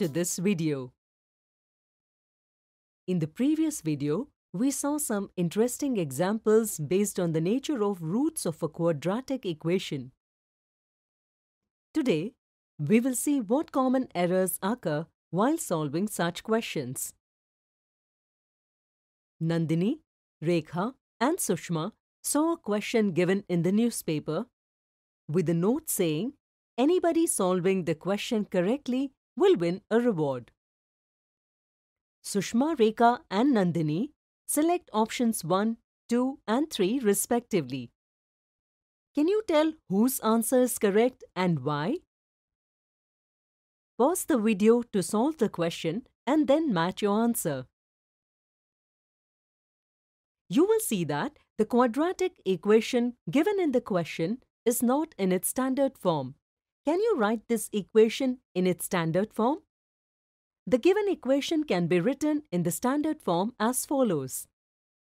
to this video. In the previous video, we saw some interesting examples based on the nature of roots of a quadratic equation. Today, we will see what common errors occur while solving such questions. Nandini, Rekha, and Sushma saw a question given in the newspaper with a note saying, "Anybody solving the question correctly will win a reward." Sushma, Rekha, and Nandini select options 1, 2, and 3 respectively. Can you tell whose answer is correct and why? Pause the video to solve the question and then match your answer. You will see that the quadratic equation given in the question is not in its standard form. Can you write this equation in its standard form? The given equation can be written in the standard form as follows.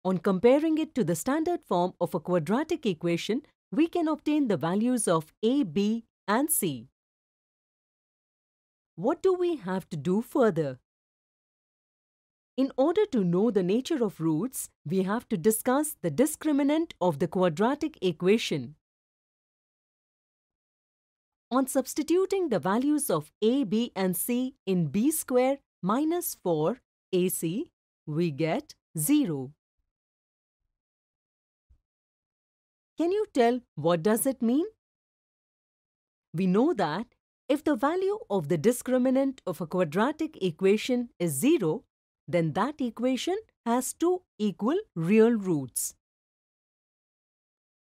On comparing it to the standard form of a quadratic equation, we can obtain the values of a, b, and c. What do we have to do further? In order to know the nature of roots, we have to discuss the discriminant of the quadratic equation. On substituting the values of a, b, and c in b square minus 4ac, we get 0. Can you tell what does it mean? We know that if the value of the discriminant of a quadratic equation is 0, then that equation has two equal real roots.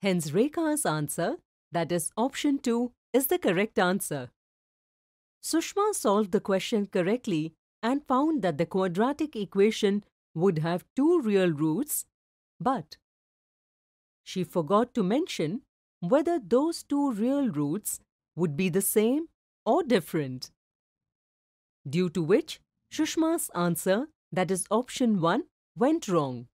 Hence, Rekha's answer, that is option 2, is the correct answer. Sushma solved the question correctly and found that the quadratic equation would have two real roots, but she forgot to mention whether those two real roots would be the same or different, due to which Sushma's answer, that is option 1, went wrong.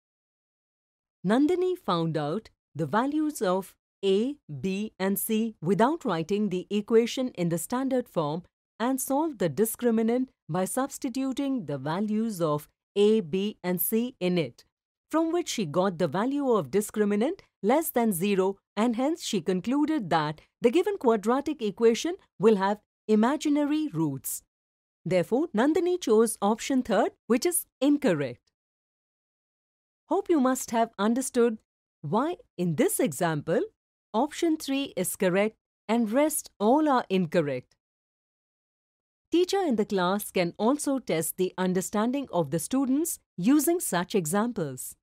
Nandini found out the values of a, b, and c without writing the equation in the standard form and solved the discriminant by substituting the values of a, b, and c in it, from which she got the value of discriminant less than 0, and hence she concluded that the given quadratic equation will have imaginary roots. Therefore, Nandini chose option 3, which is incorrect. Hope you must have understood why in this example, option 3 is correct and rest all are incorrect. Teacher in the class can also test the understanding of the students using such examples.